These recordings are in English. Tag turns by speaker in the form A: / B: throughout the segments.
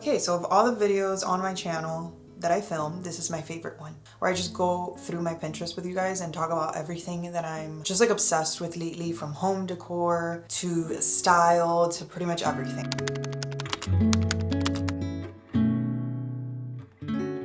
A: Okay, so of all the videos on my channel that I film, this is my favorite one, where I just go through my Pinterest with you guys and talk about everything that I'm just like obsessed with lately, from home decor to style to pretty much everything.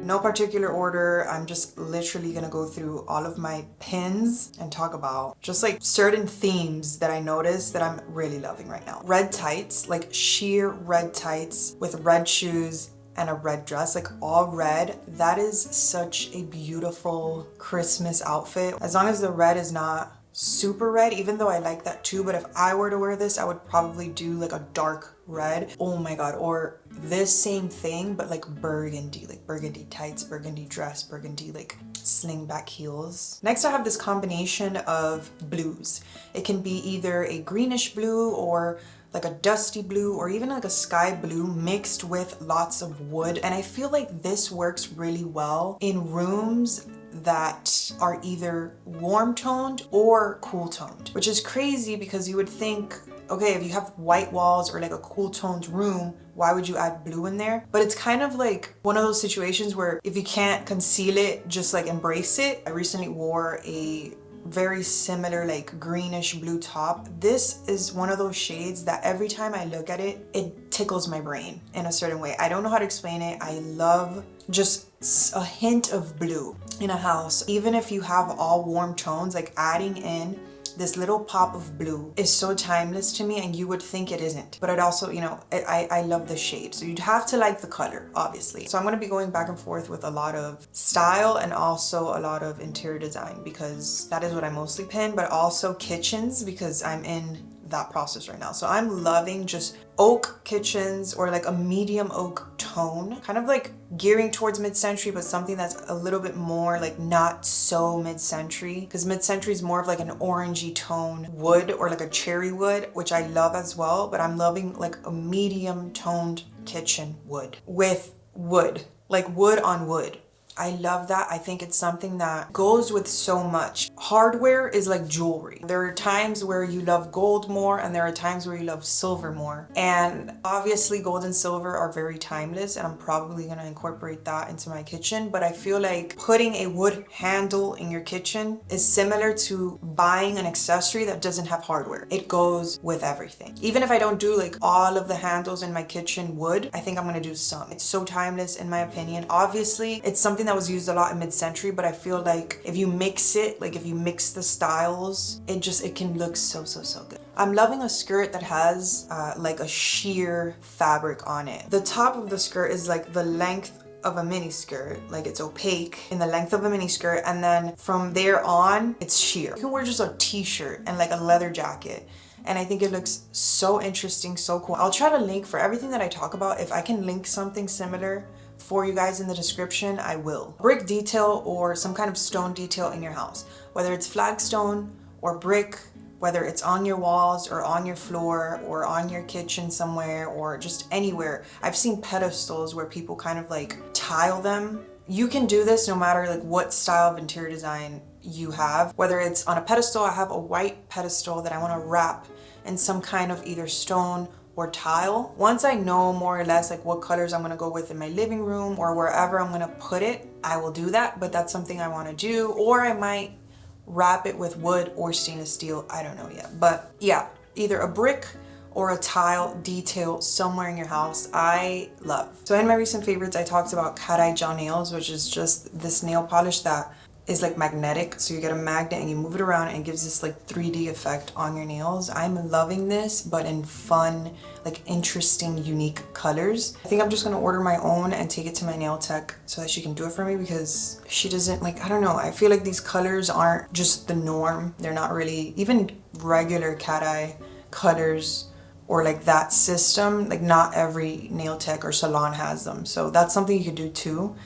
A: No particular order, I'm just literally gonna go through all of my pins and talk about just like certain themes that I noticed that I'm really loving right now. Red tights, like sheer red tights with red shoes and a red dress, like all red. That is such a beautiful Christmas outfit. As long as the red is not super red, even though I like that too, but if I were to wear this, I would probably do like a dark red. Oh my god. Or this same thing but like burgundy, like burgundy tights, burgundy dress, burgundy like sling back heels. Next I have this combination of blues. It can be either a greenish blue or like a dusty blue or even like a sky blue mixed with lots of wood, and I feel like this works really well in rooms that are either warm toned or cool toned, which is crazy because you would think, okay, if you have white walls or like a cool toned room, why would you add blue in there? But it's kind of like one of those situations where if you can't conceal it, just like embrace it. I recently wore a very similar like greenish blue top. This is one of those shades that every time I look at it, it tickles my brain in a certain way. I don't know how to explain it. I love just a hint of blue in a house. Even if you have all warm tones, like adding in this little pop of blue is so timeless to me, and you would think it isn't. But it also, you know, I love the shade. So you'd have to like the color, obviously. So I'm gonna be going back and forth with a lot of style and also a lot of interior design because that is what I mostly pin, but also kitchens because I'm in that process right now. So I'm loving just oak kitchens or like a medium oak tone, kind of like gearing towards mid-century, but something that's a little bit more like not so mid-century, because mid-century is more of like an orangey tone wood or like a cherry wood, which I love as well. But I'm loving like a medium toned kitchen wood with wood, like wood on wood. I love that. I think it's something that goes with so much. Hardware is like jewelry. There are times where you love gold more and there are times where you love silver more. And obviously gold and silver are very timeless, and I'm probably gonna incorporate that into my kitchen. But I feel like putting a wood handle in your kitchen is similar to buying an accessory that doesn't have hardware. It goes with everything. Even if I don't do like all of the handles in my kitchen wood, I think I'm gonna do some. It's so timeless in my opinion. Obviously, it's something that was used a lot in mid-century, but I feel like if you mix it, like if you mix the styles, it can look so good. I'm loving a skirt that has like a sheer fabric on it. The top of the skirt is like the length of a mini skirt, like it's opaque in the length of a mini skirt, and then from there on it's sheer. You can wear just a t-shirt and like a leather jacket, and I think it looks so interesting, so cool. I'll try to link for everything that I talk about. If I can link something similar for you guys in the description, I will. Brick detail or some kind of stone detail in your house, whether it's flagstone or brick, whether it's on your walls or on your floor or on your kitchen somewhere or just anywhere. I've seen pedestals where people kind of like tile them. You can do this no matter like what style of interior design you have. Whether it's on a pedestal, I have a white pedestal that I want to wrap in some kind of either stone or tile. Once I know more or less like what colors I'm gonna go with in my living room or wherever I'm gonna put it, I will do that. But that's something I want to do, or I might wrap it with wood or stainless steel. I don't know yet, but yeah, either a brick or a tile detail somewhere in your house, I love. So in my recent favorites, I talked about cat eye gel nails, which is just this nail polish that is like magnetic. So you get a magnet and you move it around and it gives this like 3D effect on your nails. I'm loving this, but in fun, like interesting, unique colors. I think I'm just gonna order my own and take it to my nail tech so that she can do it for me, because she doesn't like, I don't know, I feel like these colors aren't just the norm. They're not really even regular cat eye colors or like that system. Like not every nail tech or salon has them. So that's something you could do too.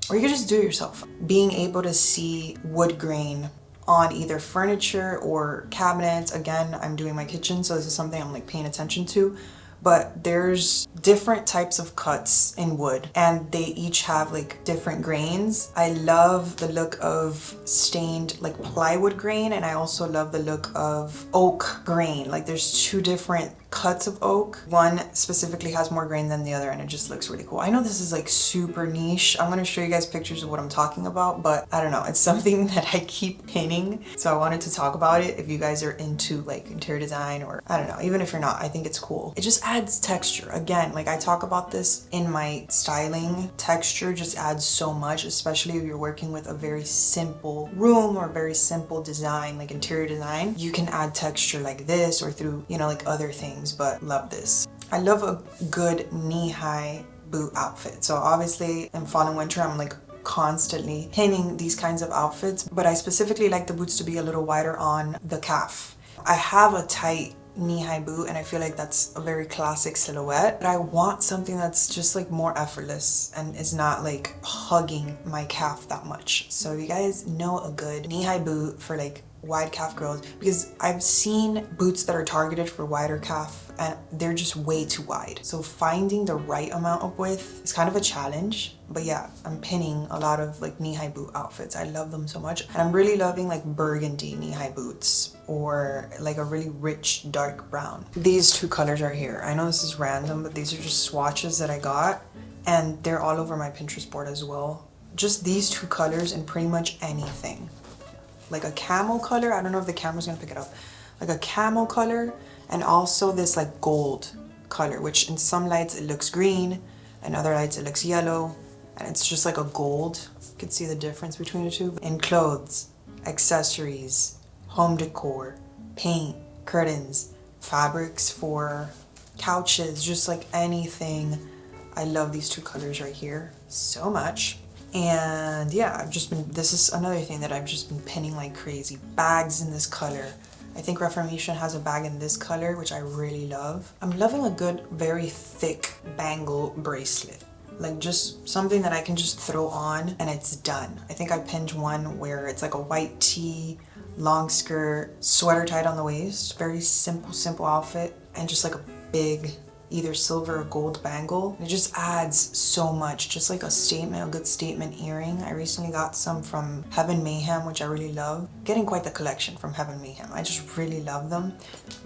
A: Or you could just do it yourself. Being able to see wood grain on either furniture or cabinets. Again, I'm doing my kitchen, so this is something I'm like paying attention to. But there's different types of cuts in wood and they each have like different grains. I love the look of stained like plywood grain, and I also love the look of oak grain. Like there's two different cuts of oak. One specifically has more grain than the other and it just looks really cool. I know this is like super niche. I'm gonna show you guys pictures of what I'm talking about, but I don't know, it's something that I keep pinning, so I wanted to talk about it. If you guys are into like interior design, or I don't know, even if you're not, I think it's cool. It just adds texture. Again, like I talk about this in my styling, texture just adds so much, especially if you're working with a very simple room or very simple design, like interior design. You can add texture like this or through, you know, like other things, but love this. I love a good knee-high boot outfit. So obviously in fall and winter, I'm like constantly pinning these kinds of outfits, but I specifically like the boots to be a little wider on the calf. I have a tight knee-high boot and I feel like that's a very classic silhouette, but I want something that's just like more effortless and is not like hugging my calf that much. So if you guys know a good knee-high boot for like wide calf girls, because I've seen boots that are targeted for wider calf and they're just way too wide. So finding the right amount of width is kind of a challenge. But yeah, I'm pinning a lot of like knee-high boot outfits. I love them so much. And I'm really loving like burgundy knee-high boots or like a really rich dark brown. These two colors are here. I know this is random, but these are just swatches that I got and they're all over my Pinterest board as well. Just these two colors in pretty much anything. Like a camel color, I don't know if the camera's gonna pick it up, like a camel color, and also this like gold color, which in some lights it looks green, and other lights it looks yellow, and it's just like a gold. You can see the difference between the two. In clothes, accessories, home decor, paint, curtains, fabrics for couches, just like anything. I love these two colors right here so much. And yeah, I've just been, this is another thing that I've just been pinning like crazy. Bags in this color. I think Reformation has a bag in this color, which I really love. I'm loving a good, very thick bangle bracelet. Like just something that I can just throw on and it's done. I think I pinned one where it's like a white tee, long skirt, sweater tied on the waist. Very simple outfit. And just like a big either silver or gold bangle. It just adds so much, just like a statement, a good statement earring. I recently got some from Heaven Mayhem, which I really love. Getting quite the collection from Heaven Mayhem. I just really love them.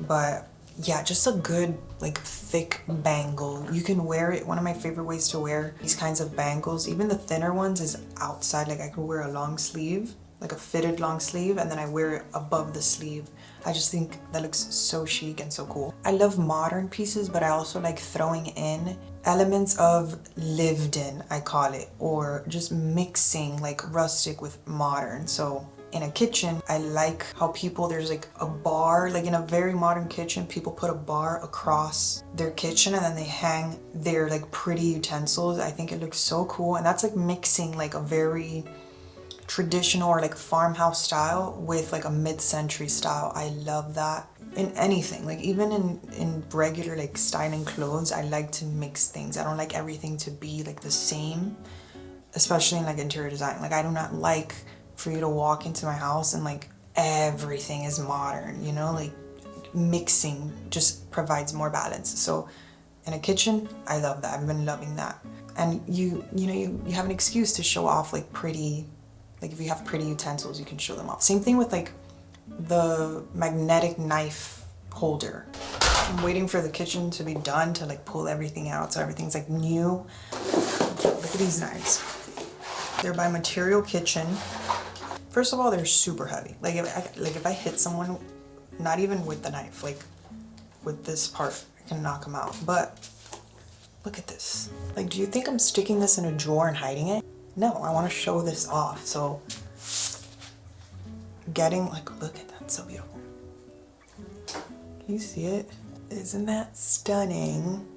A: But yeah, just a good like thick bangle. You can wear it. One of my favorite ways to wear these kinds of bangles, even the thinner ones, is outside. Like I could wear a long sleeve, like a fitted long sleeve, and then I wear it above the sleeve. I just think that looks so chic and so cool. I love modern pieces, but I also like throwing in elements of lived in, I call it, or just mixing like rustic with modern. So in a kitchen, I like how people, there's like a bar, like in a very modern kitchen, people put a bar across their kitchen and then they hang their like pretty utensils. I think it looks so cool. And that's like mixing like a very traditional or like farmhouse style with like a mid-century style. I love that in anything, like even in regular like styling clothes. I like to mix things. I don't like everything to be like the same, especially in like interior design. Like I do not like for you to walk into my house and like everything is modern, you know, like mixing just provides more balance. So in a kitchen, I love that. I've been loving that. And you know, you have an excuse to show off like pretty, like if you have pretty utensils, you can show them off. Same thing with like the magnetic knife holder. I'm waiting for the kitchen to be done to like pull everything out so everything's like new. Look at these knives. They're by Material Kitchen. First of all, they're super heavy. Like if I hit someone, not even with the knife, like with this part, I can knock them out. But look at this. Like, do you think I'm sticking this in a drawer and hiding it? No, I want to show this off. So getting like, look at that, so beautiful. Can you see it? Isn't that stunning?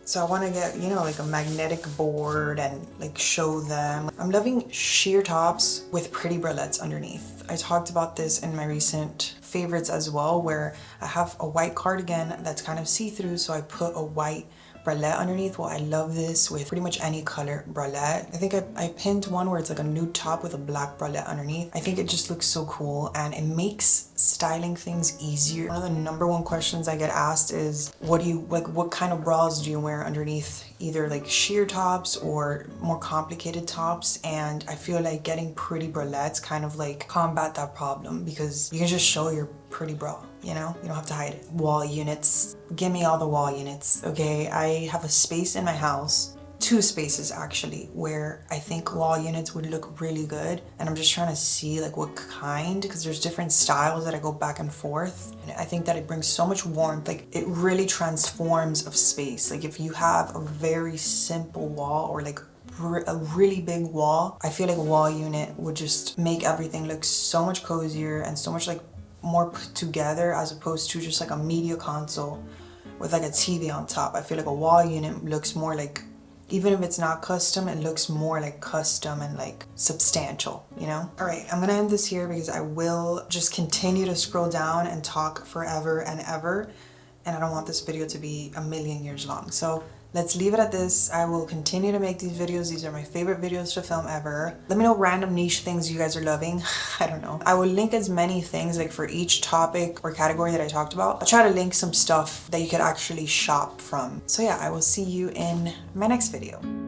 A: So I want to get, you know, like a magnetic board and like show them. I'm loving sheer tops with pretty bralettes underneath. I talked about this in my recent favorites as well, where I have a white cardigan that's kind of see-through, so I put a white bralette underneath. Well, I love this with pretty much any color bralette. I think I pinned one where it's like a nude top with a black bralette underneath. I think it just looks so cool and it makes styling things easier. One of the #1 questions I get asked is, what do you like, what kind of bras do you wear underneath either like sheer tops or more complicated tops? And I feel like getting pretty bralettes kind of like combat that problem, because you can just show your pretty bra. You know, you don't have to hide it. Wall units. Give me all the wall units, okay? I have a space in my house, 2 spaces actually, where I think wall units would look really good. And I'm just trying to see like what kind, because there's different styles that I go back and forth. And I think that it brings so much warmth. Like it really transforms of space. Like if you have a very simple wall or like a really big wall, I feel like a wall unit would just make everything look so much cozier and so much like more put together, as opposed to just like a media console with like a TV on top. I feel like a wall unit looks more like, even if it's not custom, it looks more like custom and like substantial, you know? All right, I'm gonna end this here because I will just continue to scroll down and talk forever and ever, and I don't want this video to be a million years long. So let's leave it at this. I will continue to make these videos. These are my favorite videos to film ever. Let me know random niche things you guys are loving. I don't know. I will link as many things like for each topic or category that I talked about. I'll try to link some stuff that you could actually shop from. So yeah, I will see you in my next video.